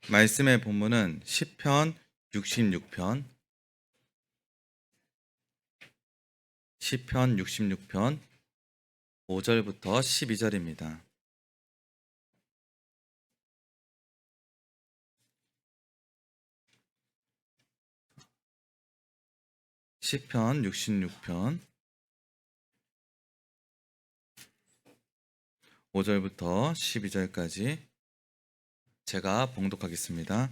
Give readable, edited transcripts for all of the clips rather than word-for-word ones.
말씀의 본문은 시편 66편, 시편 66편 5절부터 12절입니다. 시편 66편 5절부터 12절까지 제가 봉독하겠습니다.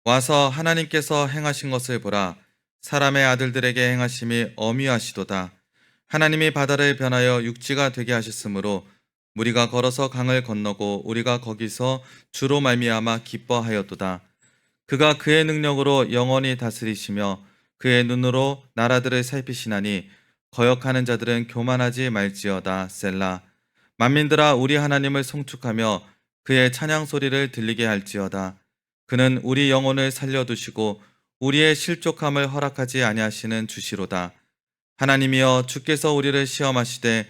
와서 하나님께서 행하신 것을 보라. 사람의 아들들에게 행하심이 어미하시도다. 하나님이 바다를 변하여 육지가 되게 하셨으므로 무리가 걸어서 강을 건너고 우리가 거기서 주로 말미암아 기뻐하였도다. 그가 그의 능력으로 영원히 다스리시며 그의 눈으로 나라들을 살피시나니 거역하는 자들은 교만하지 말지어다. 셀라. 만민들아 우리 하나님을 송축하며 그의 찬양 소리를 들리게 할지어다. 그는 우리 영혼을 살려두시고 우리의 실족함을 허락하지 아니하시는 주시로다. 하나님이여 주께서 우리를 시험하시되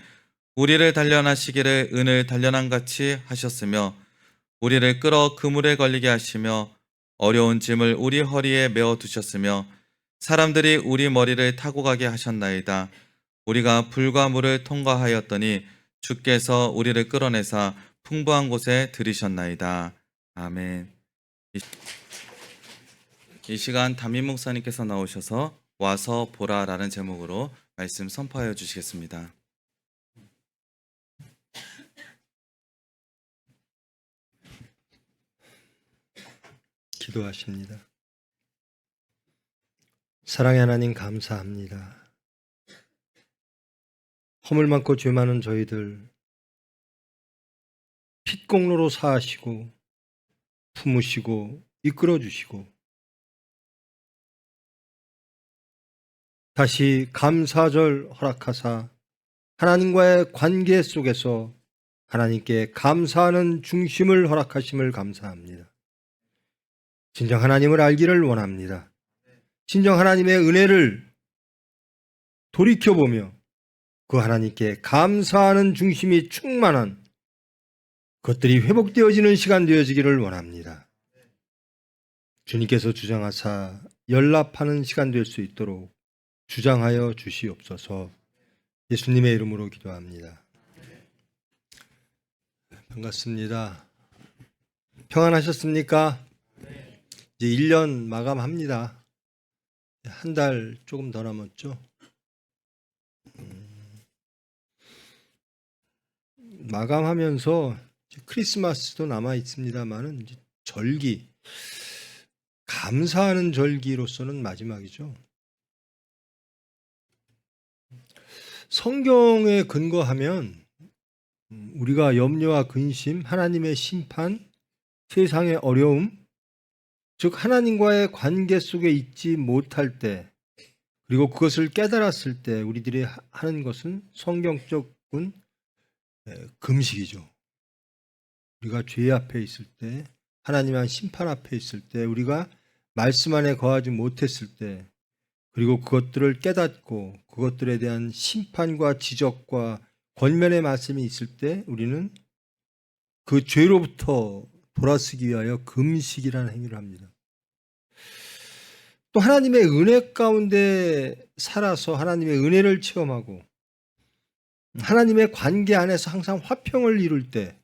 우리를 단련하시기를 은을 단련한 같이 하셨으며 우리를 끌어 그물에 걸리게 하시며 어려운 짐을 우리 허리에 메어 두셨으며 사람들이 우리 머리를 타고 가게 하셨나이다. 우리가 불과 물을 통과하였더니 주께서 우리를 끌어내사 풍부한 곳에 들이셨나이다. 아멘. 이 시간 담임 목사님께서 나오셔서 와서 보라라는 제목으로 말씀 선포하여 주시겠습니다. 기도하십니다. 사랑의 하나님 감사합니다. 허물 많고 죄 많은 저희들 핏공로로 사하시고 품으시고 이끌어 주시고 다시 감사절 허락하사 하나님과의 관계 속에서 하나님께 감사하는 중심을 허락하심을 감사합니다. 진정 하나님을 알기를 원합니다. 진정 하나님의 은혜를 돌이켜보며 그 하나님께 감사하는 중심이 충만한 것들이 회복되어지는 시간 되어지기를 원합니다. 주님께서 주장하사 연락하는 시간 될 수 있도록 주장하여 주시옵소서. 예수님의 이름으로 기도합니다. 반갑습니다. 평안하셨습니까? 이제 1년 마감합니다. 한 달 조금 더 남았죠? 마감하면서 크리스마스도 남아 있습니다만은 이제 절기, 감사하는 절기로서는 마지막이죠. 성경에 근거하면 우리가 염려와 근심, 하나님의 심판, 세상의 어려움, 즉 하나님과의 관계 속에 있지 못할 때, 그리고 그것을 깨달았을 때 우리들이 하는 것은 성경적인 금식이죠. 우리가 죄 앞에 있을 때, 하나님의 심판 앞에 있을 때, 우리가 말씀 안에 거하지 못했을 때, 그리고 그것들을 깨닫고 그것들에 대한 심판과 지적과 권면의 말씀이 있을 때 우리는 그 죄로부터 돌아서기 위하여 금식이라는 행위를 합니다. 또 하나님의 은혜 가운데 살아서 하나님의 은혜를 체험하고 하나님의 관계 안에서 항상 화평을 이룰 때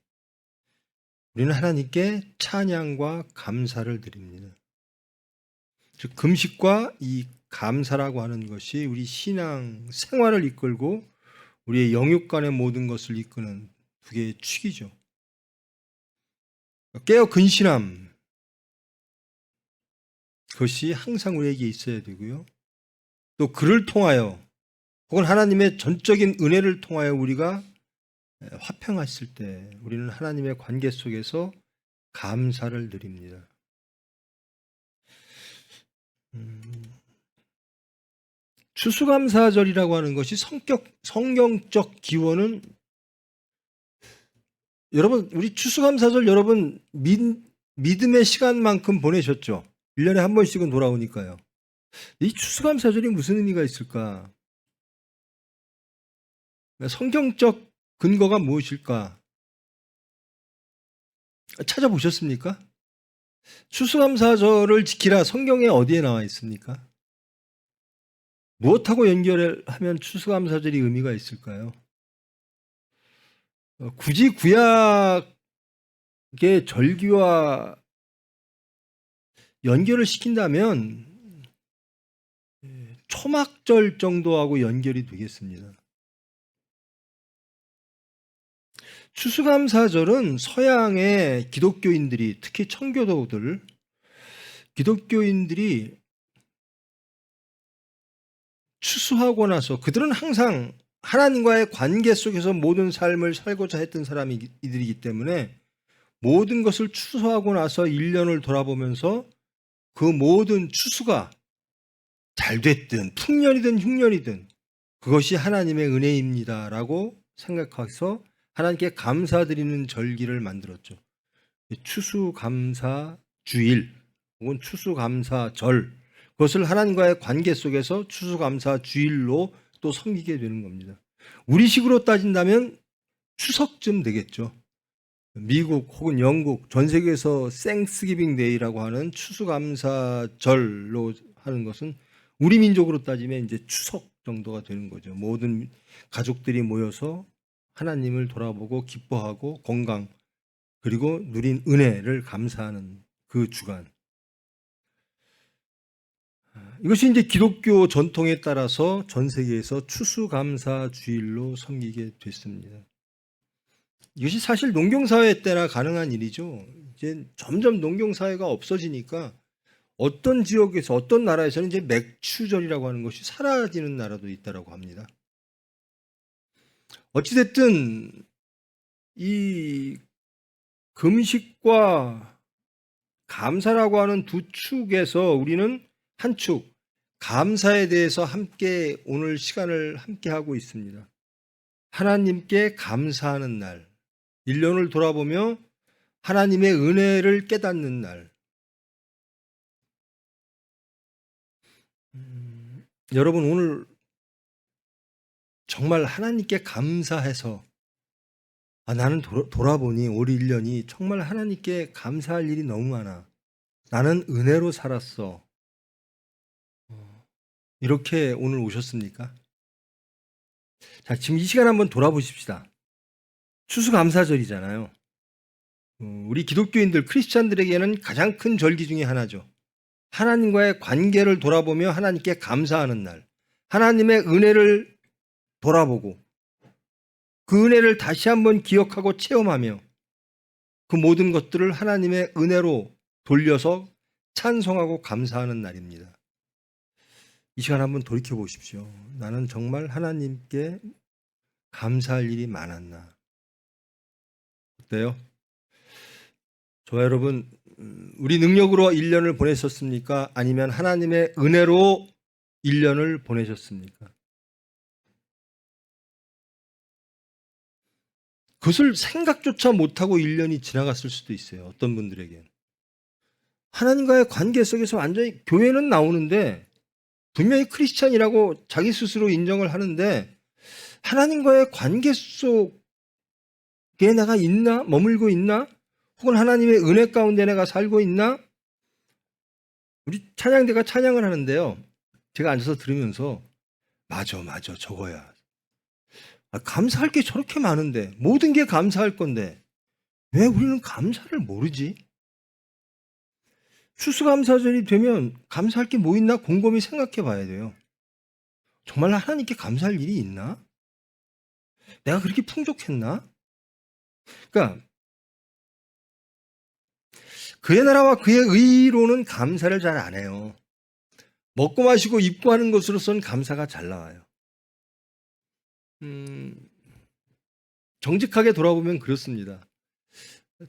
우리는 하나님께 찬양과 감사를 드립니다. 즉 금식과 이 감사라고 하는 것이 우리 신앙 생활을 이끌고 우리의 영육간의 모든 것을 이끄는 두 개의 축이죠. 깨어 근신함, 그것이 항상 우리에게 있어야 되고요. 또 그를 통하여 혹은 하나님의 전적인 은혜를 통하여 우리가 화평했을 때 우리는 하나님의 관계 속에서 감사를 드립니다. 추수감사절이라고 하는 것이 성경적 기원은 여러분 우리 추수감사절 여러분 믿음의 시간만큼 보내셨죠? 1년에 한 번씩은 돌아오니까요. 이 추수감사절이 무슨 의미가 있을까? 성경적 근거가 무엇일까? 찾아보셨습니까? 추수감사절을 지키라 성경에 어디에 나와 있습니까? 무엇하고 연결하면 추수감사절이 의미가 있을까요? 굳이 구약의 절기와 연결을 시킨다면 초막절 정도하고 연결이 되겠습니다. 추수감사절은 서양의 기독교인들이, 특히 청교도들, 기독교인들이 추수하고 나서, 그들은 항상 하나님과의 관계 속에서 모든 삶을 살고자 했던 사람이들이기 때문에 모든 것을 추수하고 나서 1년을 돌아보면서 그 모든 추수가 잘 됐든 풍년이든 흉년이든 그것이 하나님의 은혜입니다라고 생각해서 하나님께 감사드리는 절기를 만들었죠. 추수감사주일 혹은 추수감사절, 그것을 하나님과의 관계 속에서 추수감사주일로 또 섬기게 되는 겁니다. 우리식으로 따진다면 추석쯤 되겠죠. 미국 혹은 영국, 전 세계에서 땡스기빙 데이라고 하는 추수감사절로 하는 것은 우리 민족으로 따지면 이제 추석 정도가 되는 거죠. 모든 가족들이 모여서 하나님을 돌아보고 기뻐하고 건강, 그리고 누린 은혜를 감사하는 그 주간. 이것이 이제 기독교 전통에 따라서 전 세계에서 추수감사주일로 섬기게 됐습니다. 이것이 사실 농경사회 때나 가능한 일이죠. 이제 점점 농경사회가 없어지니까 어떤 지역에서, 어떤 나라에서는 이제 맥추절이라고 하는 것이 사라지는 나라도 있다고 합니다. 어찌됐든 이 금식과 감사라고 하는 두 축에서 우리는 한 축, 감사에 대해서 함께 오늘 시간을 함께 하고 있습니다. 하나님께 감사하는 날, 1년을 돌아보며 하나님의 은혜를 깨닫는 날. 여러분, 오늘 정말 하나님께 감사해서 나는 돌아보니 올 1년이 정말 하나님께 감사할 일이 너무 많아. 나는 은혜로 살았어. 이렇게 오늘 오셨습니까? 자, 지금 이 시간 한번 돌아보십시다. 추수감사절이잖아요. 우리 기독교인들, 크리스찬들에게는 가장 큰 절기 중에 하나죠. 하나님과의 관계를 돌아보며 하나님께 감사하는 날, 하나님의 은혜를 돌아보고 그 은혜를 다시 한번 기억하고 체험하며 그 모든 것들을 하나님의 은혜로 돌려서 찬송하고 감사하는 날입니다. 이 시간 한번 돌이켜 보십시오. 나는 정말 하나님께 감사할 일이 많았나? 어때요? 저와 여러분, 우리 능력으로 1년을 보내셨습니까? 아니면 하나님의 은혜로 1년을 보내셨습니까? 그것을 생각조차 못하고 1년이 지나갔을 수도 있어요. 어떤 분들에게. 하나님과의 관계 속에서 완전히 교회는 나오는데 분명히 크리스찬이라고 자기 스스로 인정을 하는데 하나님과의 관계 속에 내가 있나? 머물고 있나? 혹은 하나님의 은혜 가운데 내가 살고 있나? 우리 찬양대가 찬양을 하는데요. 제가 앉아서 들으면서 맞아 저거야. 감사할 게 저렇게 많은데 모든 게 감사할 건데 왜 우리는 감사를 모르지? 추수감사절이 되면 감사할 게 뭐 있나 곰곰이 생각해 봐야 돼요. 정말 하나님께 감사할 일이 있나? 내가 그렇게 풍족했나? 그러니까 그의 나라와 그의 의로는 감사를 잘 안 해요. 먹고 마시고 입고 하는 것으로서는 감사가 잘 나와요. 정직하게 돌아보면 그렇습니다.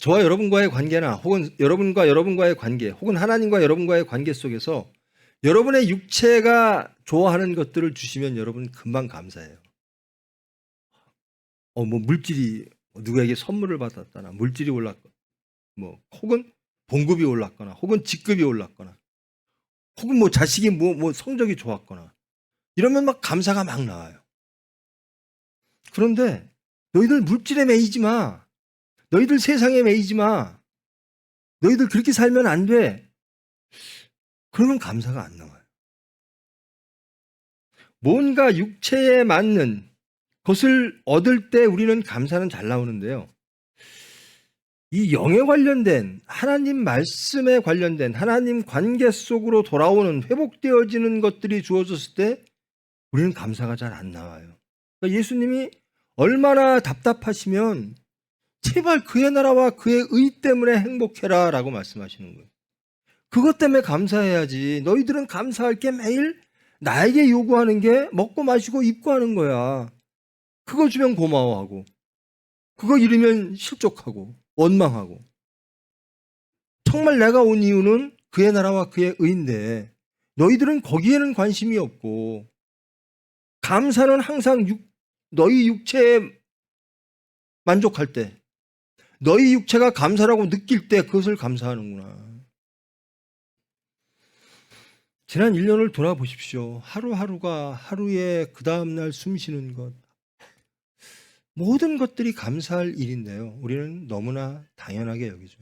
저와 여러분과의 관계나 혹은 여러분과 여러분과의 관계 혹은 하나님과 여러분과의 관계 속에서 여러분의 육체가 좋아하는 것들을 주시면 여러분 금방 감사해요. 뭐 물질이 누구에게 선물을 받았거나 물질이 올랐거나 혹은 봉급이 올랐거나 혹은 직급이 올랐거나 혹은 자식이 성적이 좋았거나 이러면 막 감사가 막 나와요. 그런데 너희들 물질에 매이지 마. 너희들 세상에 매이지 마. 너희들 그렇게 살면 안 돼. 그러면 감사가 안 나와요. 뭔가 육체에 맞는 것을 얻을 때 우리는 감사는 잘 나오는데요. 이 영에 관련된 하나님 말씀에 관련된 하나님 관계 속으로 돌아오는 회복되어지는 것들이 주어졌을 때 우리는 감사가 잘 안 나와요. 그러니까 예수님이 얼마나 답답하시면 제발 그의 나라와 그의 의 때문에 행복해라 라고 말씀하시는 거예요. 그것 때문에 감사해야지. 너희들은 감사할 게 매일 나에게 요구하는 게 먹고 마시고 입고 하는 거야. 그거 주면 고마워하고 그거 잃으면 실족하고 원망하고. 정말 내가 온 이유는 그의 나라와 그의 의인데 너희들은 거기에는 관심이 없고 감사는 항상 너희 육체에 만족할 때 너희 육체가 감사라고 느낄 때 그것을 감사하는구나. 지난 1년을 돌아보십시오. 하루하루가 하루에 그 다음날 숨 쉬는 것 모든 것들이 감사할 일인데요. 우리는 너무나 당연하게 여기죠.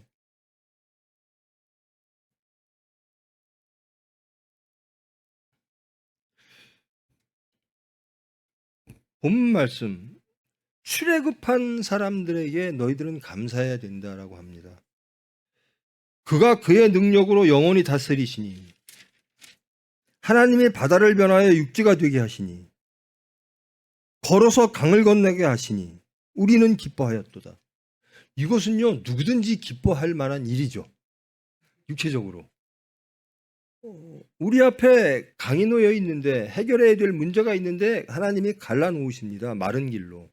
본문 말씀 출애굽한 사람들에게 너희들은 감사해야 된다라고 합니다. 그가 그의 능력으로 영원히 다스리시니 하나님이 바다를 변하여 육지가 되게 하시니 걸어서 강을 건너게 하시니 우리는 기뻐하였도다. 이것은요 누구든지 기뻐할 만한 일이죠. 육체적으로 우리 앞에 강이 놓여 있는데 해결해야 될 문제가 있는데 하나님이 갈라놓으십니다. 마른 길로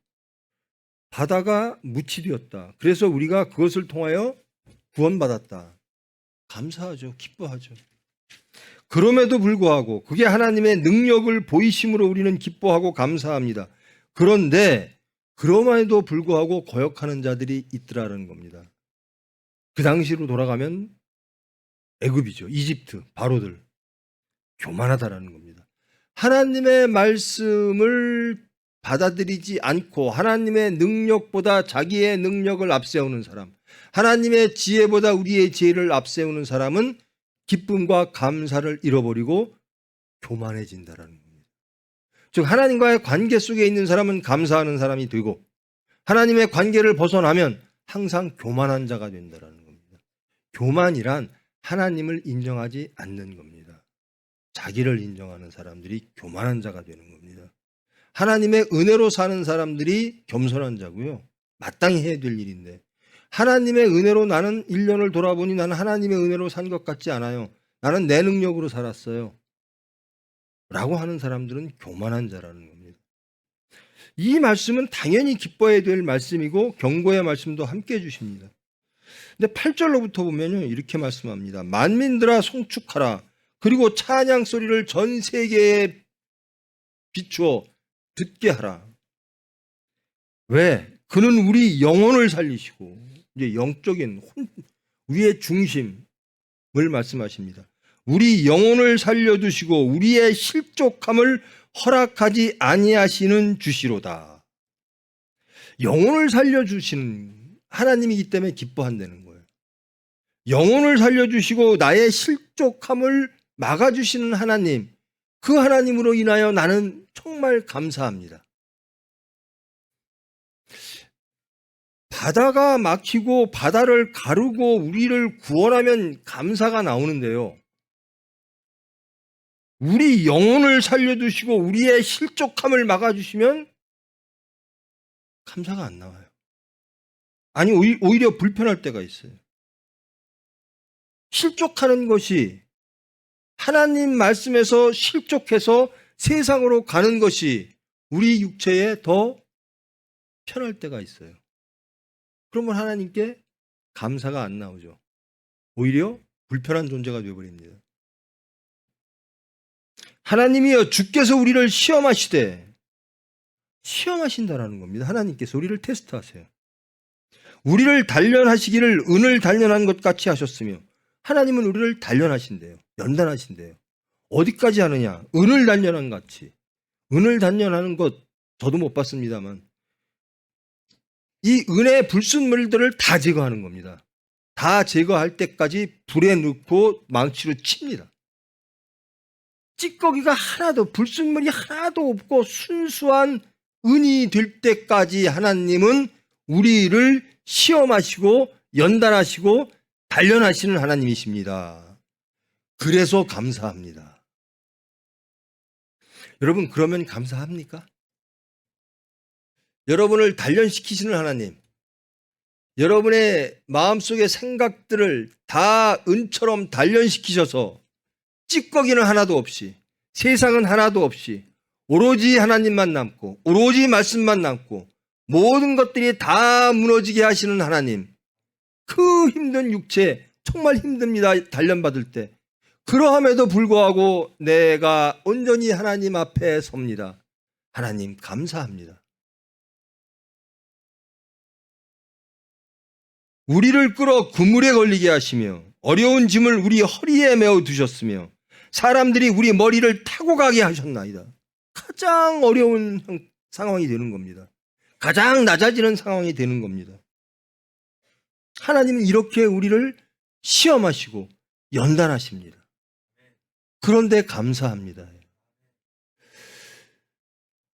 바다가 묻이 되었다. 그래서 우리가 그것을 통하여 구원받았다. 감사하죠. 기뻐하죠. 그럼에도 불구하고 그게 하나님의 능력을 보이심으로 우리는 기뻐하고 감사합니다. 그런데 그럼에도 불구하고 거역하는 자들이 있더라는 겁니다. 그 당시로 돌아가면 애굽이죠. 이집트, 바로들. 교만하다라는 겁니다. 하나님의 말씀을 받아들이지 않고 하나님의 능력보다 자기의 능력을 앞세우는 사람, 하나님의 지혜보다 우리의 지혜를 앞세우는 사람은 기쁨과 감사를 잃어버리고 교만해진다라는 겁니다. 즉 하나님과의 관계 속에 있는 사람은 감사하는 사람이 되고 하나님의 관계를 벗어나면 항상 교만한 자가 된다라는 겁니다. 교만이란 하나님을 인정하지 않는 겁니다. 자기를 인정하는 사람들이 교만한 자가 되는 겁니다. 하나님의 은혜로 사는 사람들이 겸손한 자고요. 마땅히 해야 될 일인데 하나님의 은혜로 나는 1년을 돌아보니 나는 하나님의 은혜로 산 것 같지 않아요. 나는 내 능력으로 살았어요. 라고 하는 사람들은 교만한 자라는 겁니다. 이 말씀은 당연히 기뻐해야 될 말씀이고 경고의 말씀도 함께 주십니다. 근데 8절로부터 보면요 이렇게 말씀합니다. 만민들아 송축하라. 그리고 찬양 소리를 전 세계에 비추어 듣게 하라. 왜? 그는 우리 영혼을 살리시고 이제 영적인 우리의 중심을 말씀하십니다. 우리 영혼을 살려두시고 우리의 실족함을 허락하지 아니하시는 주시로다. 영혼을 살려주시는 하나님이기 때문에 기뻐한다는 거예요. 영혼을 살려주시고 나의 실족함을 막아주시는 하나님, 그 하나님으로 인하여 나는 정말 감사합니다. 바다가 막히고 바다를 가르고 우리를 구원하면 감사가 나오는데요. 우리 영혼을 살려두시고 우리의 실족함을 막아주시면 감사가 안 나와요. 아니 오히려 불편할 때가 있어요. 실족하는 것이 하나님 말씀에서 실족해서 세상으로 가는 것이 우리 육체에 더 편할 때가 있어요. 그러면 하나님께 감사가 안 나오죠. 오히려 불편한 존재가 되어버립니다. 하나님이여 주께서 우리를 시험하시되 시험하신다라는 겁니다. 하나님께서 우리를 테스트하세요. 우리를 단련하시기를 은을 단련한 것 같이 하셨으며 하나님은 우리를 단련하신대요. 연단하신대요. 어디까지 하느냐? 은을 단련한 같이. 은을 단련하는 것 저도 못 봤습니다만 이 은의 불순물들을 다 제거하는 겁니다. 다 제거할 때까지 불에 넣고 망치로 칩니다. 찌꺼기가 하나도, 불순물이 하나도 없고 순수한 은이 될 때까지 하나님은 우리를 시험하시고 연단하시고 단련하시는 하나님이십니다. 그래서 감사합니다. 여러분, 그러면 감사합니까? 여러분을 단련시키시는 하나님, 여러분의 마음속의 생각들을 다 은처럼 단련시키셔서 찌꺼기는 하나도 없이, 세상은 하나도 없이 오로지 하나님만 남고 오로지 말씀만 남고 모든 것들이 다 무너지게 하시는 하나님, 그 힘든 육체, 정말 힘듭니다. 단련받을 때. 그러함에도 불구하고 내가 온전히 하나님 앞에 섭니다. 하나님 감사합니다. 우리를 끌어 그물에 걸리게 하시며 어려운 짐을 우리 허리에 메어 두셨으며 사람들이 우리 머리를 타고 가게 하셨나이다. 가장 어려운 상황이 되는 겁니다. 가장 낮아지는 상황이 되는 겁니다. 하나님은 이렇게 우리를 시험하시고 연단하십니다. 그런데 감사합니다.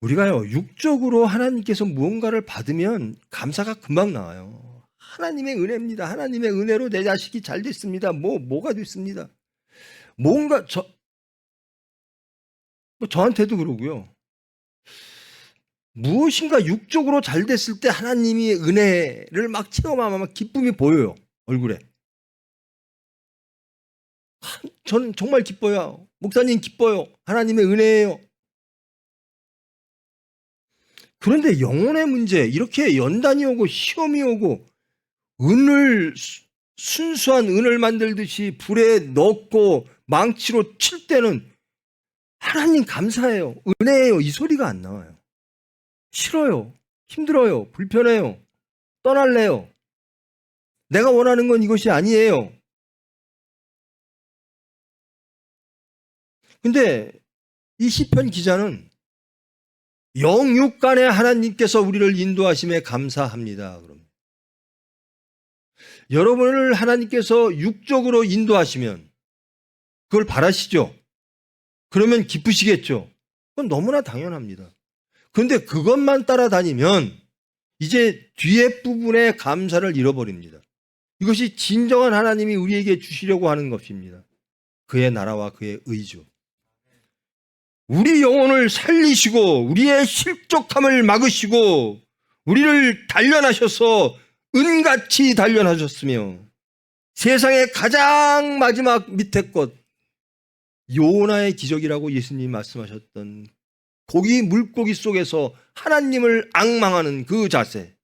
우리가요, 육적으로 하나님께서 무언가를 받으면 감사가 금방 나와요. 하나님의 은혜입니다. 하나님의 은혜로 내 자식이 잘 됐습니다. 뭐가 됐습니다. 뭔가 저한테도 그러고요. 무엇인가 육적으로 잘 됐을 때 하나님이 은혜를 막 체험하면 기쁨이 보여요. 얼굴에. 저는 정말 기뻐요. 목사님 기뻐요. 하나님의 은혜예요. 그런데 영혼의 문제, 이렇게 연단이 오고 시험이 오고 순수한 은을 만들듯이 불에 넣고 망치로 칠 때는 하나님 감사해요. 은혜예요. 이 소리가 안 나와요. 싫어요. 힘들어요. 불편해요. 떠날래요. 내가 원하는 건 이것이 아니에요. 근데 이 시편 기자는 영육간에 하나님께서 우리를 인도하심에 감사합니다. 그럼 여러분을 하나님께서 육적으로 인도하시면 그걸 바라시죠? 그러면 기쁘시겠죠? 그건 너무나 당연합니다. 그런데 그것만 따라다니면 이제 뒤에 부분의 감사를 잃어버립니다. 이것이 진정한 하나님이 우리에게 주시려고 하는 것입니다. 그의 나라와 그의 의주. 우리 영혼을 살리시고 우리의 실족함을 막으시고 우리를 단련하셔서 은같이 단련하셨으며 세상의 가장 마지막 밑에 것, 요나의 기적이라고 예수님이 말씀하셨던 물고기 속에서 하나님을 앙망하는 그 자세.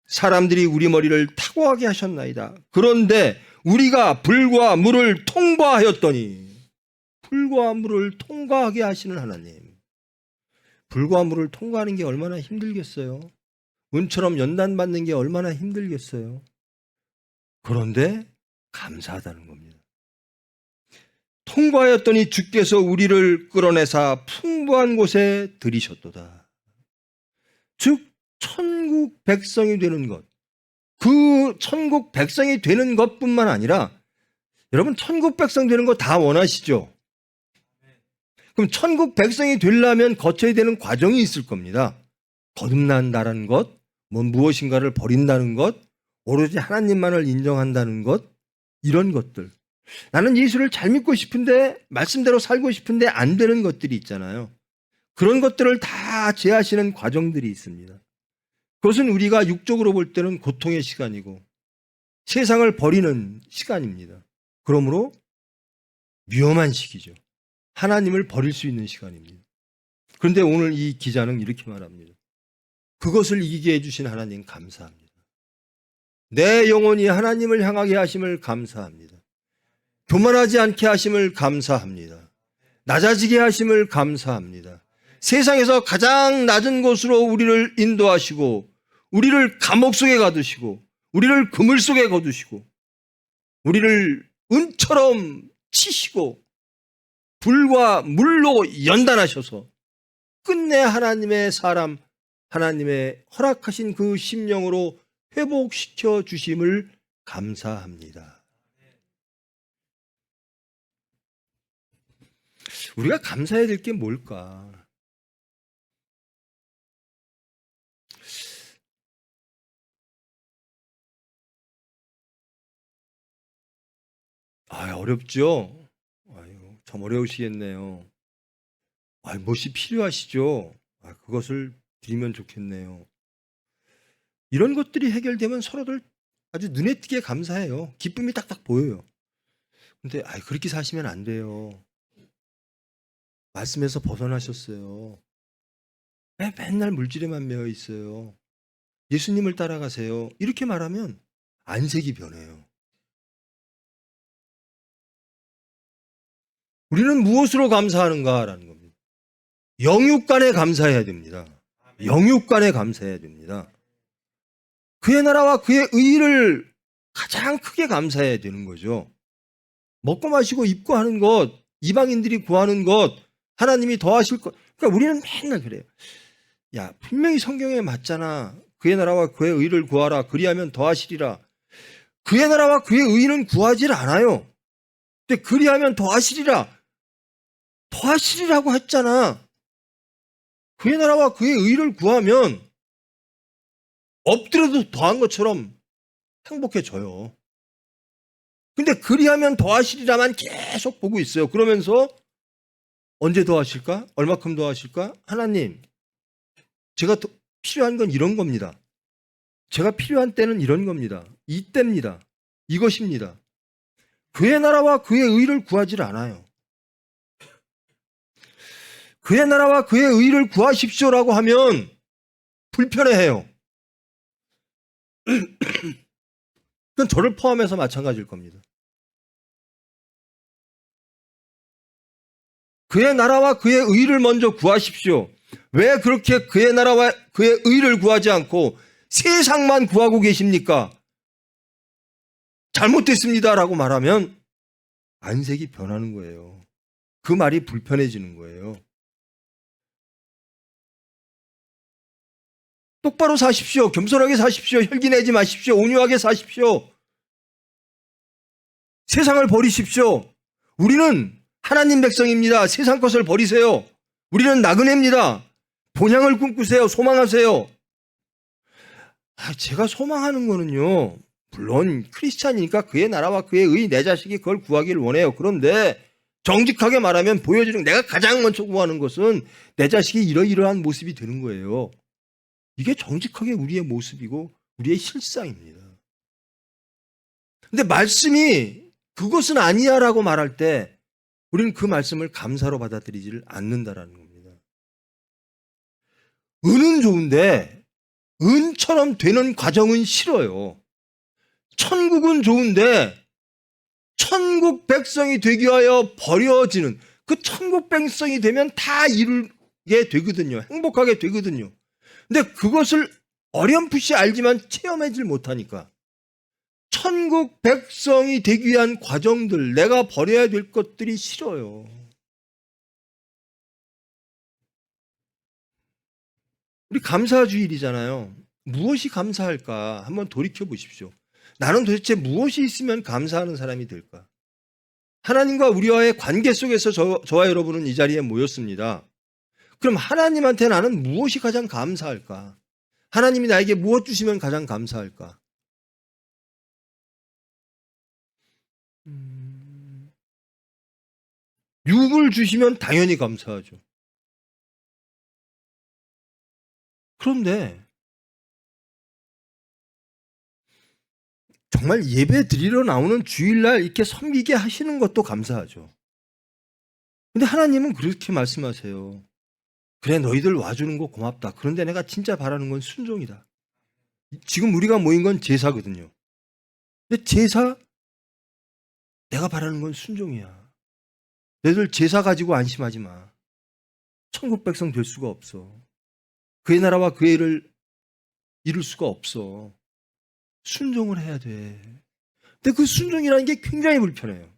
사람들이 우리 머리를 타고 가게 하셨나이다. 그런데 우리가 불과 물을 통과하였더니, 불과 물을 통과하게 하시는 하나님. 불과 물을 통과하는 게 얼마나 힘들겠어요? 은처럼 연단받는 게 얼마나 힘들겠어요? 그런데 감사하다는 겁니다. 통과하였더니 주께서 우리를 끌어내사 풍부한 곳에 들이셨도다. 즉 천국 백성이 되는 것, 그 천국 백성이 되는 것뿐만 아니라, 여러분 천국 백성 되는 거 다 원하시죠? 그럼 천국 백성이 되려면 거쳐야 되는 과정이 있을 겁니다. 거듭난다는 것, 무엇인가를 버린다는 것, 오로지 하나님만을 인정한다는 것, 이런 것들. 나는 예수를 잘 믿고 싶은데 말씀대로 살고 싶은데 안 되는 것들이 있잖아요. 그런 것들을 다 제하시는 과정들이 있습니다. 그것은 우리가 육적으로 볼 때는 고통의 시간이고 세상을 버리는 시간입니다. 그러므로 위험한 시기죠. 하나님을 버릴 수 있는 시간입니다. 그런데 오늘 이 기자는 이렇게 말합니다. 그것을 이기게 해주신 하나님 감사합니다. 내 영혼이 하나님을 향하게 하심을 감사합니다. 교만하지 않게 하심을 감사합니다. 낮아지게 하심을 감사합니다. 세상에서 가장 낮은 곳으로 우리를 인도하시고 우리를 감옥 속에 가두시고 우리를 그물 속에 거두시고 우리를 은처럼 치시고 불과 물로 연단하셔서 끝내 하나님의 사람, 하나님의 허락하신 그 심령으로 회복시켜 주심을 감사합니다. 우리가 감사해야 될 게 뭘까? 어렵죠? 아유, 참 어려우시겠네요. 무엇이 필요하시죠? 그것을 드리면 좋겠네요. 이런 것들이 해결되면 서로들 아주 눈에 띄게 감사해요. 기쁨이 딱딱 보여요. 근데 그렇게 사시면 안 돼요. 말씀에서 벗어나셨어요. 맨날 물질에만 매여 있어요. 예수님을 따라가세요. 이렇게 말하면 안색이 변해요. 우리는 무엇으로 감사하는가라는 겁니다. 영육간에 감사해야 됩니다. 영육간에 감사해야 됩니다. 그의 나라와 그의 의를 가장 크게 감사해야 되는 거죠. 먹고 마시고 입고 하는 것, 이방인들이 구하는 것, 하나님이 더하실 것. 그러니까 우리는 맨날 그래요. 야, 분명히 성경에 맞잖아. 그의 나라와 그의 의를 구하라. 그리하면 더하시리라. 그의 나라와 그의 의는 구하질 않아요. 근데 그리하면 더하시리라. 더하시리라고 했잖아. 그의 나라와 그의 의를 구하면 엎드려도 더한 것처럼 행복해져요. 근데 그리하면 더하시리라만 계속 보고 있어요. 그러면서 언제 더하실까? 얼마큼 더하실까? 하나님, 제가 필요한 건 이런 겁니다. 제가 필요한 때는 이런 겁니다. 이때입니다. 이것입니다. 그의 나라와 그의 의를 구하지 않아요. 그의 나라와 그의 의를 구하십시오라고 하면 불편해해요. 그건 저를 포함해서 마찬가지일 겁니다. 그의 나라와 그의 의를 먼저 구하십시오. 왜 그렇게 그의 나라와 그의 의를 구하지 않고 세상만 구하고 계십니까? 잘못됐습니다라고 말하면 안색이 변하는 거예요. 그 말이 불편해지는 거예요. 똑바로 사십시오. 겸손하게 사십시오. 혈기 내지 마십시오. 온유하게 사십시오. 세상을 버리십시오. 우리는 하나님 백성입니다. 세상 것을 버리세요. 우리는 나그네입니다. 본향을 꿈꾸세요. 소망하세요. 제가 소망하는 거는요, 물론 크리스찬이니까 그의 나라와 그의 의, 내 자식이 그걸 구하기를 원해요. 그런데 정직하게 말하면 보여주는, 내가 가장 먼저 구하는 것은 내 자식이 이러이러한 모습이 되는 거예요. 이게 정직하게 우리의 모습이고 우리의 실상입니다. 근데 말씀이 그것은 아니야 라고 말할 때 우리는 그 말씀을 감사로 받아들이지를 않는다라는 겁니다. 은은 좋은데 은처럼 되는 과정은 싫어요. 천국은 좋은데 천국 백성이 되기 위하여 버려지는, 그 천국 백성이 되면 다 이루게 되거든요. 행복하게 되거든요. 근데 그것을 어렴풋이 알지만 체험하지 못하니까 천국 백성이 되기 위한 과정들, 내가 버려야 될 것들이 싫어요. 우리 감사주일이잖아요. 무엇이 감사할까? 한번 돌이켜 보십시오. 나는 도대체 무엇이 있으면 감사하는 사람이 될까? 하나님과 우리와의 관계 속에서 저와 여러분은 이 자리에 모였습니다. 그럼 하나님한테 나는 무엇이 가장 감사할까? 하나님이 나에게 무엇 주시면 가장 감사할까? 육을 주시면 당연히 감사하죠. 그런데 정말 예배 드리러 나오는 주일날 이렇게 섬기게 하시는 것도 감사하죠. 근데 하나님은 그렇게 말씀하세요. 그래, 너희들 와주는 거 고맙다. 그런데 내가 진짜 바라는 건 순종이다. 지금 우리가 모인 건 제사거든요. 근데 제사, 내가 바라는 건 순종이야. 너희들 제사 가지고 안심하지 마. 천국 백성 될 수가 없어. 그의 나라와 그의 일을 이룰 수가 없어. 순종을 해야 돼. 근데 그 순종이라는 게 굉장히 불편해요.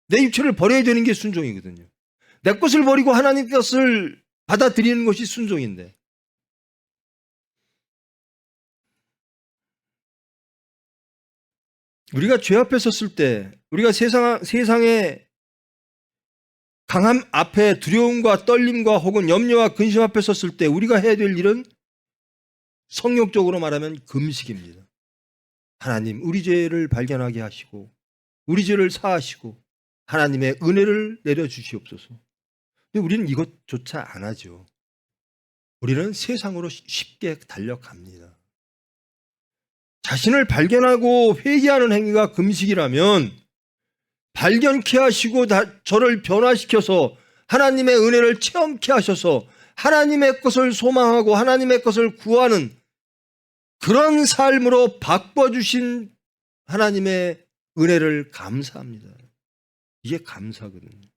내 육체를 버려야 되는 게 순종이거든요. 내 것을 버리고 하나님 것을 받아들이는 것이 순종인데, 우리가 죄 앞에 섰을 때, 우리가 세상의 강함 앞에 두려움과 떨림과 혹은 염려와 근심 앞에 섰을 때 우리가 해야 될 일은 성경적으로 말하면 금식입니다. 하나님, 우리 죄를 발견하게 하시고 우리 죄를 사하시고 하나님의 은혜를 내려주시옵소서. 근데 우리는 이것조차 안 하죠. 우리는 세상으로 쉽게 달려갑니다. 자신을 발견하고 회개하는 행위가 금식이라면 발견케 하시고 저를 변화시켜서 하나님의 은혜를 체험케 하셔서 하나님의 것을 소망하고 하나님의 것을 구하는 그런 삶으로 바꿔주신 하나님의 은혜를 감사합니다. 이게 감사거든요.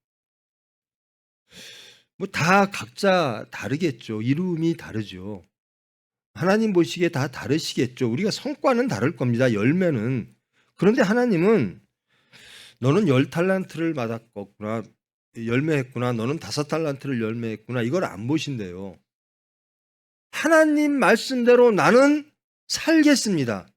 뭐 다 각자 다르겠죠. 이름이 다르죠. 하나님 보시기에 다 다르시겠죠. 우리가 성과는 다를 겁니다. 열매는. 그런데 하나님은 너는 10달란트를 받았구나, 열매했구나, 너는 5달란트를 열매했구나, 이걸 안 보신대요. 하나님 말씀대로 나는 살겠습니다.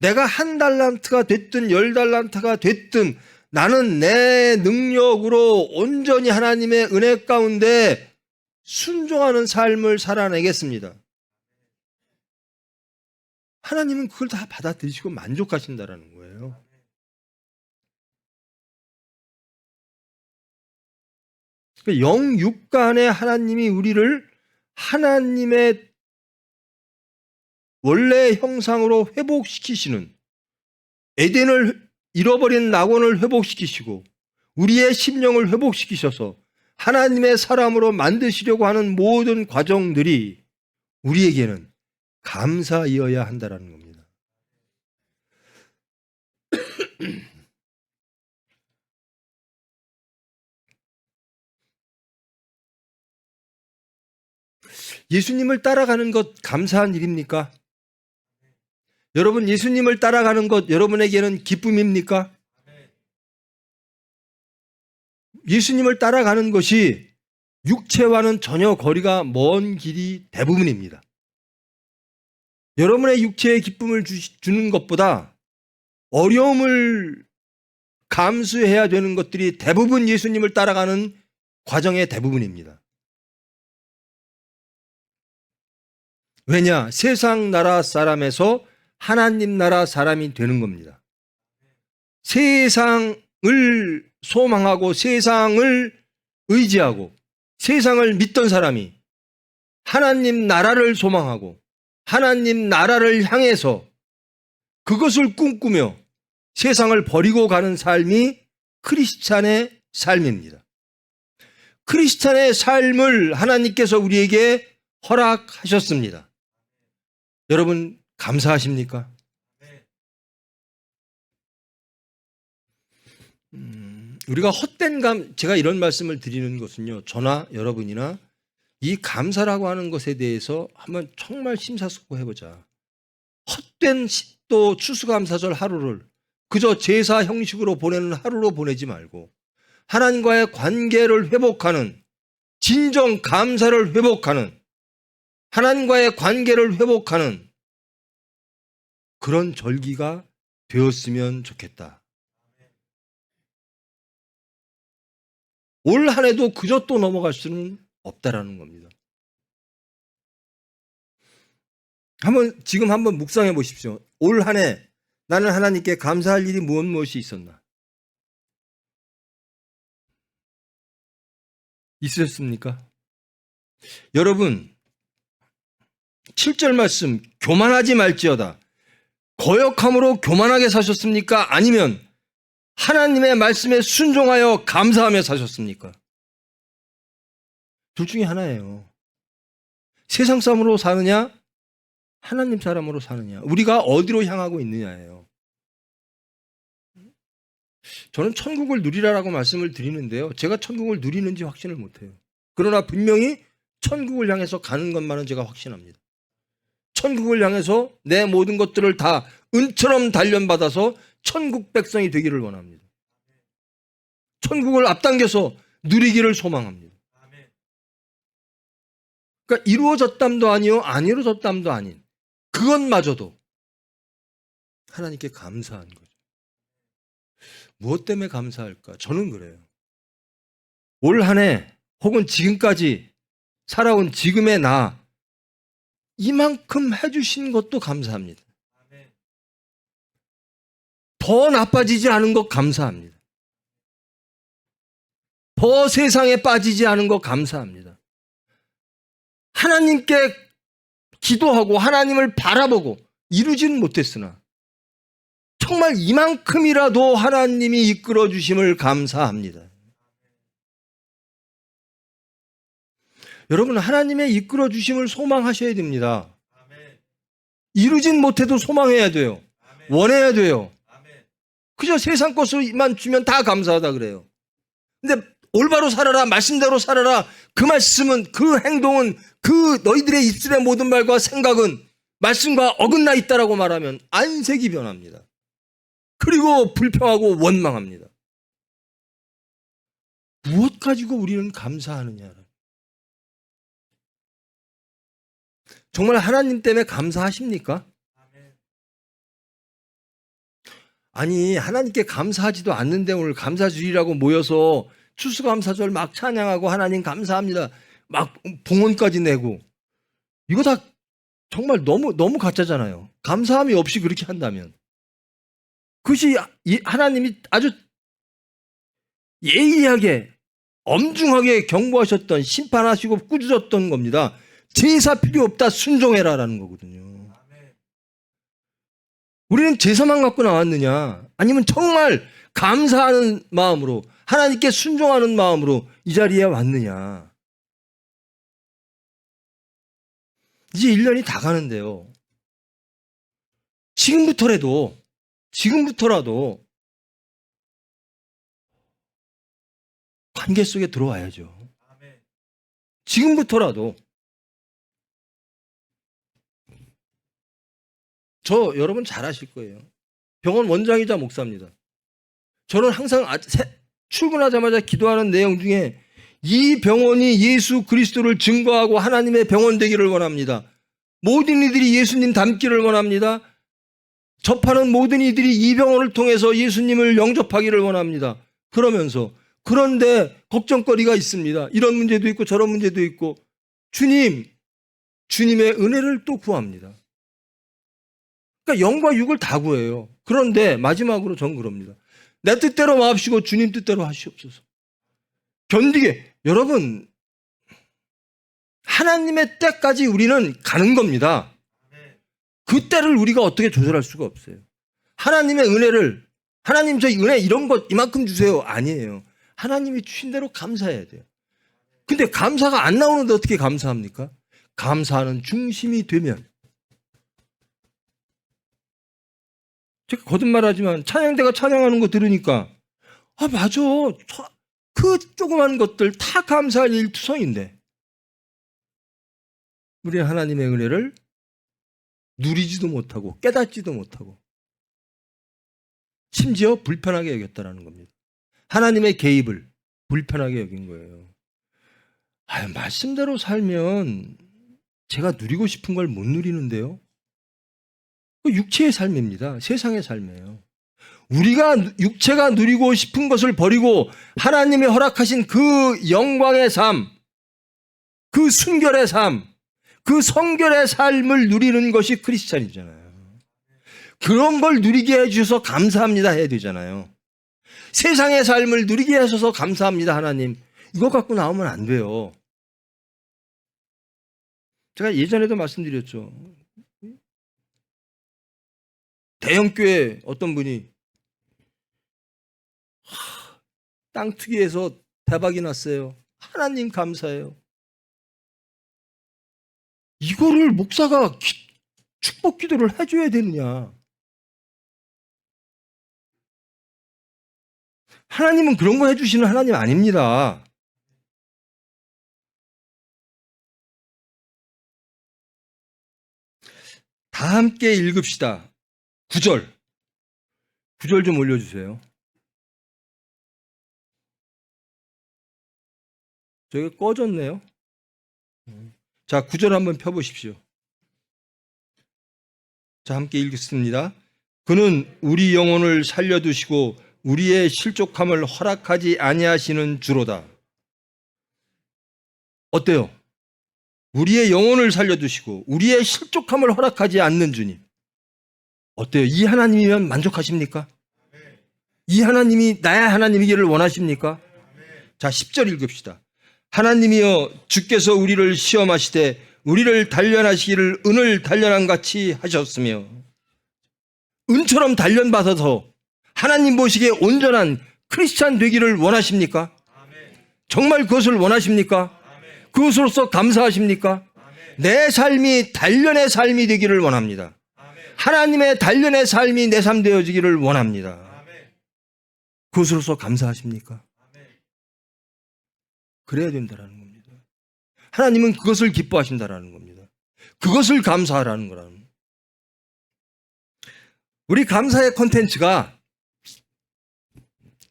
내가 1달란트가 됐든 10달란트가 됐든 나는 내 능력으로 온전히 하나님의 은혜 가운데 순종하는 삶을 살아내겠습니다. 하나님은 그걸 다 받아들이시고 만족하신다라는 거예요. 영육간에 하나님이 우리를 하나님의 원래 형상으로 회복시키시는, 에덴을 잃어버린 낙원을 회복시키시고 우리의 심령을 회복시키셔서 하나님의 사람으로 만드시려고 하는 모든 과정들이 우리에게는 감사이어야 한다는 겁니다. 예수님을 따라가는 것 감사한 일입니까? 여러분, 예수님을 따라가는 것 여러분에게는 기쁨입니까? 예수님을 따라가는 것이 육체와는 전혀 거리가 먼 길이 대부분입니다. 여러분의 육체의 기쁨을 주는 것보다 어려움을 감수해야 되는 것들이 대부분 예수님을 따라가는 과정의 대부분입니다. 왜냐? 세상 나라 사람에서 하나님 나라 사람이 되는 겁니다. 세상을 소망하고 세상을 의지하고 세상을 믿던 사람이 하나님 나라를 소망하고 하나님 나라를 향해서 그것을 꿈꾸며 세상을 버리고 가는 삶이 크리스찬의 삶입니다. 크리스찬의 삶을 하나님께서 우리에게 허락하셨습니다. 여러분, 감사하십니까? 우리가 헛된 제가 이런 말씀을 드리는 것은요, 저나 여러분이나 이 감사라고 하는 것에 대해서 한번 정말 심사숙고해보자. 헛된 또 추수감사절 하루를 그저 제사 형식으로 보내는 하루로 보내지 말고 하나님과의 관계를 회복하는, 진정 감사를 회복하는, 하나님과의 관계를 회복하는 그런 절기가 되었으면 좋겠다. 올 한 해도 그저 또 넘어갈 수는 없다라는 겁니다. 지금 한번 묵상해 보십시오. 올 한 해 나는 하나님께 감사할 일이 무엇이 있었나? 있으셨습니까? 여러분, 7절 말씀, 교만하지 말지어다. 거역함으로 교만하게 사셨습니까? 아니면 하나님의 말씀에 순종하여 감사하며 사셨습니까? 둘 중에 하나예요. 세상 사람으로 사느냐, 하나님 사람으로 사느냐, 우리가 어디로 향하고 있느냐예요. 저는 천국을 누리라라고 말씀을 드리는데요, 제가 천국을 누리는지 확신을 못해요. 그러나 분명히 천국을 향해서 가는 것만은 제가 확신합니다. 천국을 향해서 내 모든 것들을 다 은처럼 단련받아서 천국 백성이 되기를 원합니다. 천국을 앞당겨서 누리기를 소망합니다. 그러니까 이루어졌담도 아니요, 안 이루어졌담도 아닌 그것마저도 하나님께 감사한 거죠. 무엇 때문에 감사할까? 저는 그래요. 올 한 해 혹은 지금까지 살아온 지금의 나 이만큼 해주신 것도 감사합니다. 더 나빠지지 않은 것 감사합니다. 더 세상에 빠지지 않은 것 감사합니다. 하나님께 기도하고 하나님을 바라보고 이루지는 못했으나 정말 이만큼이라도 하나님이 이끌어 주심을 감사합니다. 여러분, 하나님의 이끌어 주심을 소망하셔야 됩니다. 이루진 못해도 소망해야 돼요. 원해야 돼요. 그저 세상 것만 주면 다 감사하다 그래요. 근데 올바로 살아라, 말씀대로 살아라, 그 말씀은, 그 행동은, 그 너희들의 입술의 모든 말과 생각은 말씀과 어긋나 있다라고 말하면 안색이 변합니다. 그리고 불평하고 원망합니다. 무엇 가지고 우리는 감사하느냐? 정말 하나님 때문에 감사하십니까? 아니, 하나님께 감사하지도 않는데 오늘 감사주일이라고 모여서 추수감사절 막 찬양하고 하나님 감사합니다. 막 봉헌까지 내고. 이거 다 정말 너무 가짜잖아요. 감사함이 없이 그렇게 한다면. 그것이 하나님이 아주 예리하게 엄중하게 경고하셨던, 심판하시고 꾸짖었던 겁니다. 제사 필요 없다, 순종해라라는 거거든요. 우리는 제사만 갖고 나왔느냐, 아니면 정말 감사하는 마음으로 하나님께 순종하는 마음으로 이 자리에 왔느냐. 이제 1년이 다 가는데요. 지금부터라도 관계 속에 들어와야죠. 지금부터라도. 저 여러분 잘 아실 거예요. 병원 원장이자 목사입니다. 저는 항상 출근하자마자 기도하는 내용 중에 이 병원이 예수 그리스도를 증거하고 하나님의 병원 되기를 원합니다. 모든 이들이 예수님 닮기를 원합니다. 접하는 모든 이들이 이 병원을 통해서 예수님을 영접하기를 원합니다. 그러면서 그런데 걱정거리가 있습니다. 이런 문제도 있고 저런 문제도 있고 주님의 은혜를 또 구합니다. 그러니까 영과 육을 다 구해요. 그런데 마지막으로 전 그럽니다. 내 뜻대로 마옵시고 주님 뜻대로 하시옵소서. 견디게. 여러분, 하나님의 때까지 우리는 가는 겁니다. 그 때를 우리가 어떻게 조절할 수가 없어요. 하나님의 은혜를, 하나님 저희 은혜 이런 것 이만큼 주세요. 아니에요. 하나님이 주신 대로 감사해야 돼요. 근데 감사가 안 나오는데 어떻게 감사합니까? 감사하는 중심이 되면. 제가 거듭말하지만 찬양대가 찬양하는 거 들으니까 맞아. 그 조그만 것들 다 감사할 일투성인데 우리 하나님의 은혜를 누리지도 못하고 깨닫지도 못하고 심지어 불편하게 여겼다라는 겁니다. 하나님의 개입을 불편하게 여긴 거예요. 말씀대로 살면 제가 누리고 싶은 걸 못 누리는데요. 육체의 삶입니다. 세상의 삶이에요. 우리가 육체가 누리고 싶은 것을 버리고 하나님이 허락하신 그 영광의 삶, 그 순결의 삶, 그 성결의 삶을 누리는 것이 크리스찬이잖아요. 그런 걸 누리게 해주셔서 감사합니다 해야 되잖아요. 세상의 삶을 누리게 하셔서 감사합니다 하나님. 이거 갖고 나오면 안 돼요. 제가 예전에도 말씀드렸죠. 대형교회 어떤 분이 땅 투기해서 대박이 났어요. 하나님 감사해요. 이거를 목사가 축복 기도를 해줘야 되느냐. 하나님은 그런 거 해주시는 하나님 아닙니다. 다 함께 읽읍시다. 9절 좀 올려주세요. 저기 꺼졌네요. 자, 9절 한번 펴보십시오. 자, 함께 읽겠습니다. 그는 우리 영혼을 살려두시고 우리의 실족함을 허락하지 아니하시는 주로다. 어때요? 우리의 영혼을 살려두시고 우리의 실족함을 허락하지 않는 주님. 어때요? 이 하나님이면 만족하십니까? 이 하나님이 나의 하나님이기를 원하십니까? 자, 10절 읽읍시다. 하나님이여 주께서 우리를 시험하시되 우리를 단련하시기를 은을 단련한 같이 하셨으며, 은처럼 단련받아서 하나님 보시기에 온전한 크리스찬 되기를 원하십니까? 정말 그것을 원하십니까? 그것으로서 감사하십니까? 내 삶이 단련의 삶이 되기를 원합니다. 하나님의 단련의 삶이 내 삶 되어지기를 원합니다. 그것으로서 감사하십니까? 그래야 된다라는 겁니다. 하나님은 그것을 기뻐하신다라는 겁니다. 그것을 감사하라는 거라는 겁니다. 우리 감사의 콘텐츠가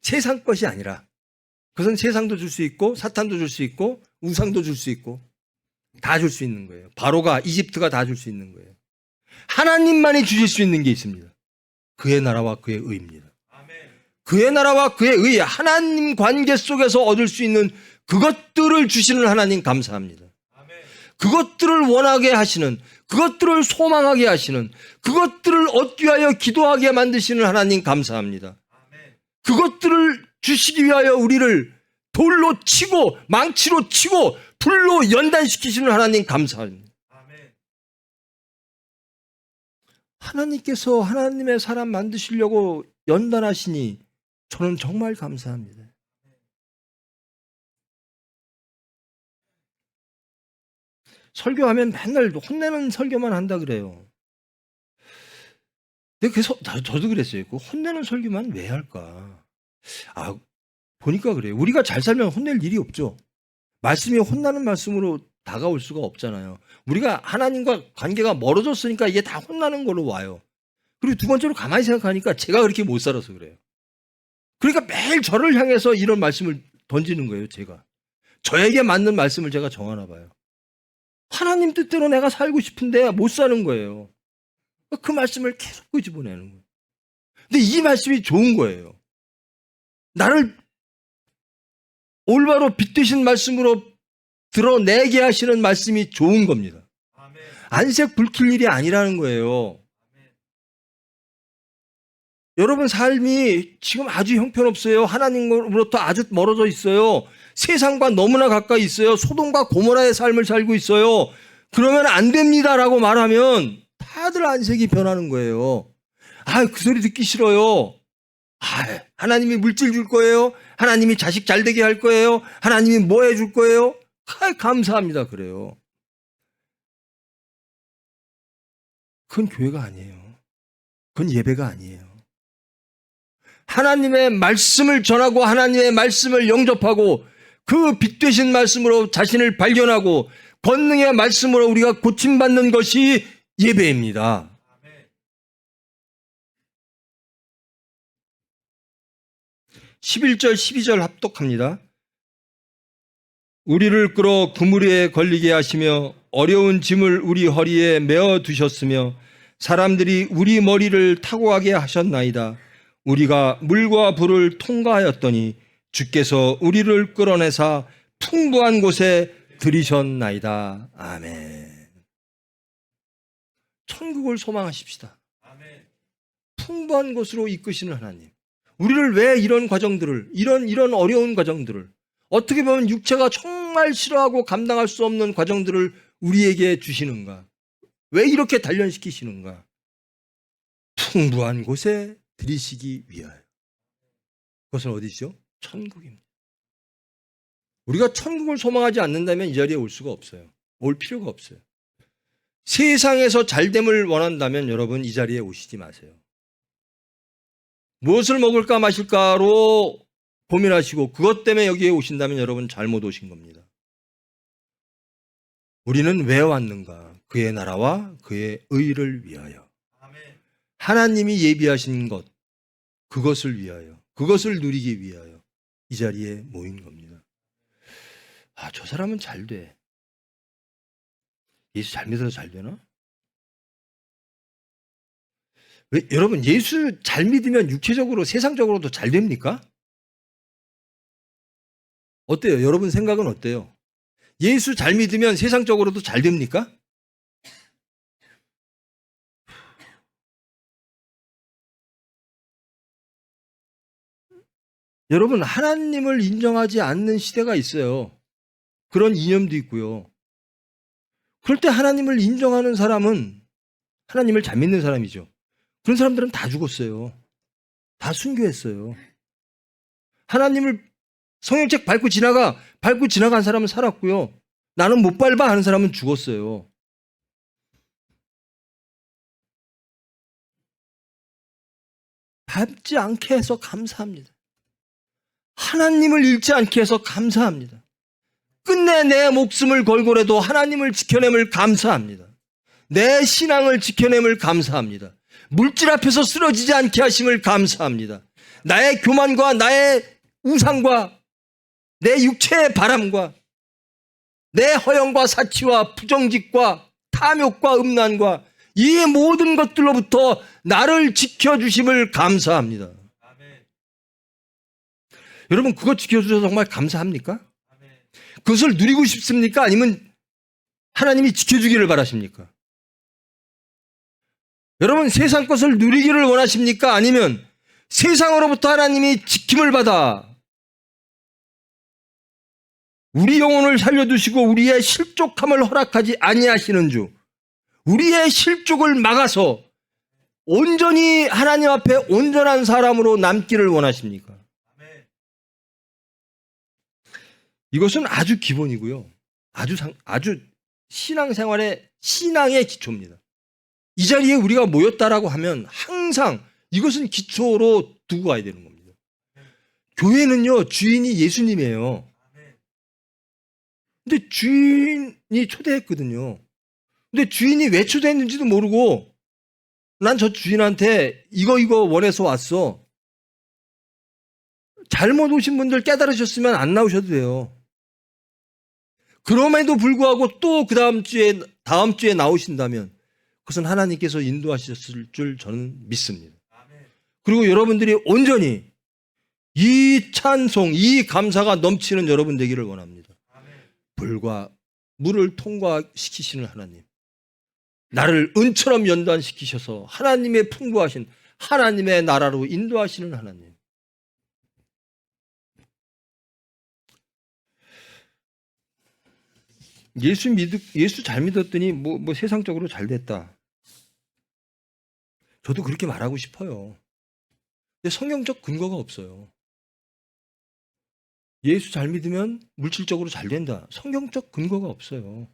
세상 것이 아니라, 그것은 세상도 줄 수 있고 사탄도 줄 수 있고 우상도 줄 수 있고 다 줄 수 있는 거예요. 바로가, 이집트가 다 줄 수 있는 거예요. 하나님만이 주실 수 있는 게 있습니다. 그의 나라와 그의 의입니다. 그의 나라와 그의 의, 하나님 관계 속에서 얻을 수 있는 그것들을 주시는 하나님 감사합니다. 그것들을 원하게 하시는, 그것들을 소망하게 하시는, 그것들을 얻기 위하여 기도하게 만드시는 하나님 감사합니다. 그것들을 주시기 위하여 우리를 돌로 치고 망치로 치고 불로 연단시키시는 하나님 감사합니다. 하나님께서 하나님의 사람 만드시려고 연단하시니 저는 정말 감사합니다. 설교하면 맨날 혼내는 설교만 한다 그래요. 근데 그래서 저도 그랬어요. 그 혼내는 설교만 왜 할까? 보니까 그래요. 우리가 잘 살면 혼낼 일이 없죠. 말씀이 혼나는 말씀으로 다가올 수가 없잖아요. 우리가 하나님과 관계가 멀어졌으니까 이게 다 혼나는 걸로 와요. 그리고 두 번째로 가만히 생각하니까 제가 그렇게 못 살아서 그래요. 그러니까 매일 저를 향해서 이런 말씀을 던지는 거예요. 제가 저에게 맞는 말씀을 제가 정하나 봐요. 하나님 뜻대로 내가 살고 싶은데 못 사는 거예요. 그 말씀을 계속 끄집어내는 거예요. 근데 이 말씀이 좋은 거예요. 나를 올바로 빛되신 말씀으로 드러내게 하시는 말씀이 좋은 겁니다. 안색 불킬 일이 아니라는 거예요. 여러분 삶이 지금 아주 형편없어요. 하나님으로부터 아주 멀어져 있어요. 세상과 너무나 가까이 있어요. 소돔과 고모라의 삶을 살고 있어요. 그러면 안 됩니다라고 말하면 다들 안색이 변하는 거예요. 그 소리 듣기 싫어요. 하나님이 물질 줄 거예요. 하나님이 자식 잘 되게 할 거예요. 하나님이 뭐 해줄 거예요. 감사합니다. 그래요. 그건 교회가 아니에요. 그건 예배가 아니에요. 하나님의 말씀을 전하고 하나님의 말씀을 영접하고 그 빛되신 말씀으로 자신을 발견하고 권능의 말씀으로 우리가 고침받는 것이 예배입니다. 11절 12절 합독합니다. 우리를 끌어 그물에 걸리게 하시며 어려운 짐을 우리 허리에 메어 두셨으며 사람들이 우리 머리를 타고 가게 하셨나이다. 우리가 물과 불을 통과하였더니 주께서 우리를 끌어내사 풍부한 곳에 들이셨나이다. 아멘. 천국을 소망하십시다. 풍부한 곳으로 이끄시는 하나님. 우리를 왜 이런 과정들을, 이런 어려운 과정들을, 어떻게 보면 육체가 정말 싫어하고 감당할 수 없는 과정들을 우리에게 주시는가? 왜 이렇게 단련시키시는가? 풍부한 곳에 들이시기 위하여. 그것은 어디죠? 천국입니다. 우리가 천국을 소망하지 않는다면 이 자리에 올 수가 없어요. 올 필요가 없어요. 세상에서 잘됨을 원한다면 여러분 이 자리에 오시지 마세요. 무엇을 먹을까 마실까로 고민하시고 그것 때문에 여기에 오신다면 여러분 잘못 오신 겁니다. 우리는 왜 왔는가? 그의 나라와 그의 의를 위하여. 하나님이 예비하신 것, 그것을 위하여, 그것을 누리기 위하여 이 자리에 모인 겁니다. 저 사람은 잘 돼. 예수 잘 믿어서 잘 되나? 여러분 예수 잘 믿으면 육체적으로 세상적으로도 잘 됩니까? 어때요? 여러분 생각은 어때요? 예수 잘 믿으면 세상적으로도 잘 됩니까? 여러분 하나님을 인정하지 않는 시대가 있어요. 그런 이념도 있고요. 그럴 때 하나님을 인정하는 사람은 하나님을 잘 믿는 사람이죠. 그런 사람들은 다 죽었어요. 다 순교했어요. 하나님을 성경책 밟고 지나간 사람은 살았고요. 나는 못 밟아 하는 사람은 죽었어요. 밟지 않게 해서 감사합니다. 하나님을 잃지 않게 해서 감사합니다. 끝내 내 목숨을 걸고라도 하나님을 지켜냄을 감사합니다. 내 신앙을 지켜냄을 감사합니다. 물질 앞에서 쓰러지지 않게 하심을 감사합니다. 나의 교만과 나의 우상과 내 육체의 바람과 내 허영과 사치와 부정직과 탐욕과 음란과 이 모든 것들로부터 나를 지켜주심을 감사합니다. 아멘. 여러분 그것 지켜주셔서 정말 감사합니까? 그것을 누리고 싶습니까? 아니면 하나님이 지켜주기를 바라십니까? 여러분 세상 것을 누리기를 원하십니까? 아니면 세상으로부터 하나님이 지킴을 받아 우리 영혼을 살려두시고 우리의 실족함을 허락하지 아니하시는 주, 우리의 실족을 막아서 온전히 하나님 앞에 온전한 사람으로 남기를 원하십니까? 이것은 아주 기본이고요. 아주 신앙생활의 신앙의 기초입니다. 이 자리에 우리가 모였다라고 하면 항상 이것은 기초로 두고 가야 되는 겁니다. 교회는요, 주인이 예수님이에요. 근데 주인이 초대했거든요. 근데 주인이 왜 초대했는지도 모르고 난 저 주인한테 이거 원해서 왔어. 잘못 오신 분들 깨달으셨으면 안 나오셔도 돼요. 그럼에도 불구하고 또 그 다음 주에 나오신다면 그것은 하나님께서 인도하셨을 줄 저는 믿습니다. 그리고 여러분들이 온전히 이 찬송, 이 감사가 넘치는 여러분 되기를 원합니다. 불과 물을 통과시키시는 하나님, 나를 은처럼 연단시키셔서 하나님의 풍부하신 하나님의 나라로 인도하시는 하나님. 예수 잘 믿었더니 뭐 세상적으로 잘 됐다. 저도 그렇게 말하고 싶어요. 근데 성경적 근거가 없어요. 예수 잘 믿으면 물질적으로 잘 된다. 성경적 근거가 없어요.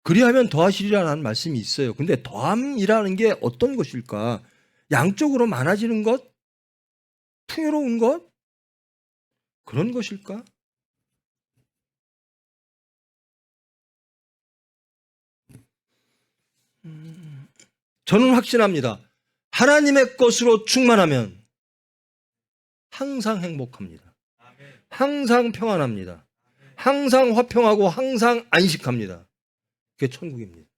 그리하면 더하시리라는 말씀이 있어요. 근데 더함이라는 게 어떤 것일까? 양쪽으로 많아지는 것? 풍요로운 것? 그런 것일까? 저는 확신합니다. 하나님의 것으로 충만하면 항상 행복합니다. 항상 평안합니다. 항상 화평하고 항상 안식합니다. 그게 천국입니다.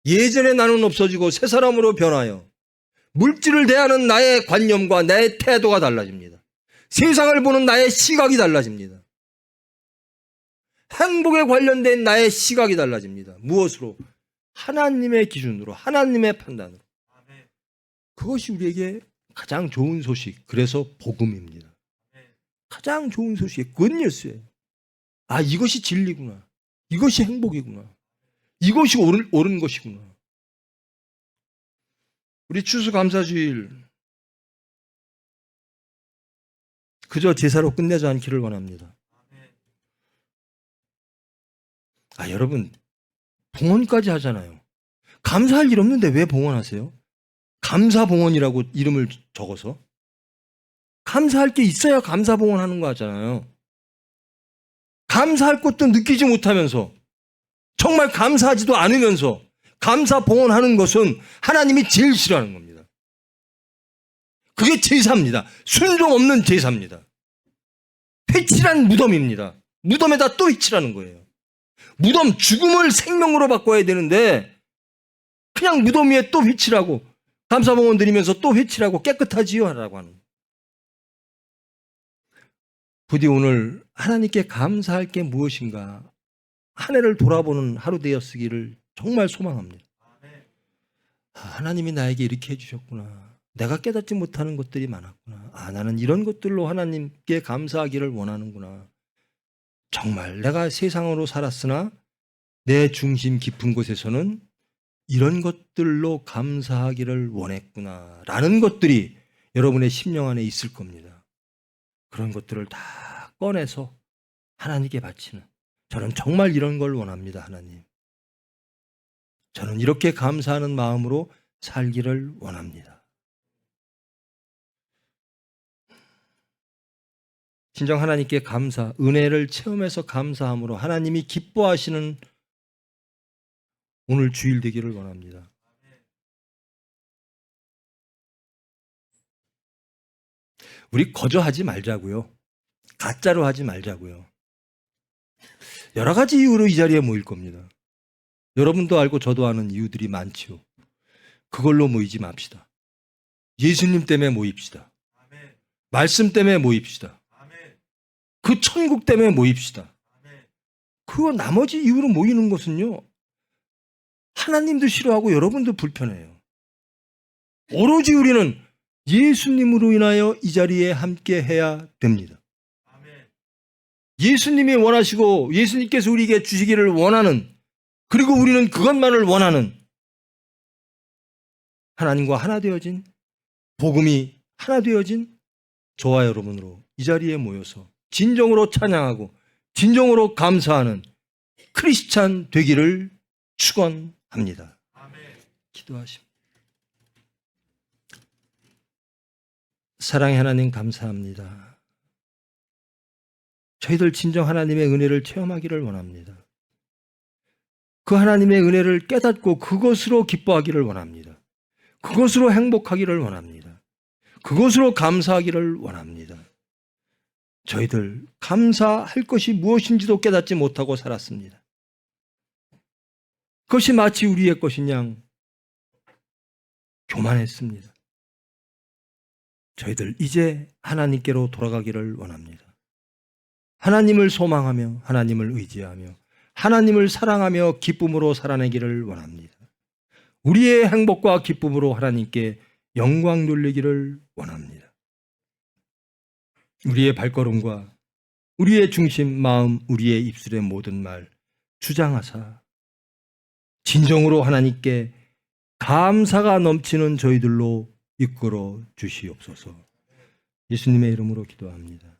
예전의 나는 없어지고 새 사람으로 변하여 물질을 대하는 나의 관념과 나의 태도가 달라집니다. 세상을 보는 나의 시각이 달라집니다. 행복에 관련된 나의 시각이 달라집니다. 무엇으로? 하나님의 기준으로, 하나님의 판단으로. 그것이 우리에게 가장 좋은 소식, 그래서 복음입니다. 가장 좋은 소식이 굿뉴스예요. 아, 이것이 진리구나. 이것이 행복이구나. 이것이 옳은 것이구나. 우리 추수감사주일 그저 제사로 끝내지 않기를 원합니다. 아, 여러분 봉헌까지 하잖아요. 감사할 일 없는데 왜 봉헌하세요? 감사봉헌이라고 이름을 적어서. 감사할 게 있어야 감사봉헌하는 거 하잖아요. 감사할 것도 느끼지 못하면서 정말 감사하지도 않으면서 감사봉헌하는 것은 하나님이 제일 싫어하는 겁니다. 그게 제사입니다. 순종 없는 제사입니다. 회칠한 무덤입니다. 무덤에다 또 회칠하는 거예요. 무덤 죽음을 생명으로 바꿔야 되는데 그냥 무덤 위에 또 회칠하고 감사봉헌 드리면서 또 회칠하고 깨끗하지요 하라고 하는. 부디 오늘 하나님께 감사할 게 무엇인가 한 해를 돌아보는 하루 되었으기를 정말 소망합니다. 하나님이 나에게 이렇게 해주셨구나. 내가 깨닫지 못하는 것들이 많았구나. 나는 이런 것들로 하나님께 감사하기를 원하는구나. 정말 내가 세상으로 살았으나 내 중심 깊은 곳에서는 이런 것들로 감사하기를 원했구나 라는 것들이 여러분의 심령 안에 있을 겁니다. 그런 것들을 다 꺼내서 하나님께 바치는, 저는 정말 이런 걸 원합니다. 하나님, 저는 이렇게 감사하는 마음으로 살기를 원합니다. 진정 하나님께 감사, 은혜를 체험해서 감사함으로 하나님이 기뻐하시는 오늘 주일 되기를 원합니다. 우리 거저하지 말자고요. 가짜로 하지 말자고요. 여러 가지 이유로 이 자리에 모일 겁니다. 여러분도 알고 저도 아는 이유들이 많지요. 그걸로 모이지 맙시다. 예수님 때문에 모입시다. 말씀 때문에 모입시다. 그 천국 때문에 모입시다. 그 나머지 이유로 모이는 것은요, 하나님도 싫어하고 여러분도 불편해요. 오로지 우리는 예수님으로 인하여 이 자리에 함께 해야 됩니다. 예수님이 원하시고 예수님께서 우리에게 주시기를 원하는, 그리고 우리는 그것만을 원하는 하나님과 하나 되어진, 복음이 하나 되어진 저와 여러분으로 이 자리에 모여서 진정으로 찬양하고 진정으로 감사하는 크리스찬 되기를 축원합니다. 기도하십니다. 사랑의 하나님, 감사합니다. 저희들 진정 하나님의 은혜를 체험하기를 원합니다. 그 하나님의 은혜를 깨닫고 그것으로 기뻐하기를 원합니다. 그것으로 행복하기를 원합니다. 그것으로 감사하기를 원합니다. 저희들 감사할 것이 무엇인지도 깨닫지 못하고 살았습니다. 그것이 마치 우리의 것인 양 교만했습니다. 저희들 이제 하나님께로 돌아가기를 원합니다. 하나님을 소망하며 하나님을 의지하며 하나님을 사랑하며 기쁨으로 살아내기를 원합니다. 우리의 행복과 기쁨으로 하나님께 영광 돌리기를 원합니다. 우리의 발걸음과 우리의 중심, 마음, 우리의 입술의 모든 말 주장하사 진정으로 하나님께 감사가 넘치는 저희들로 이끌어 주시옵소서. 예수님의 이름으로 기도합니다.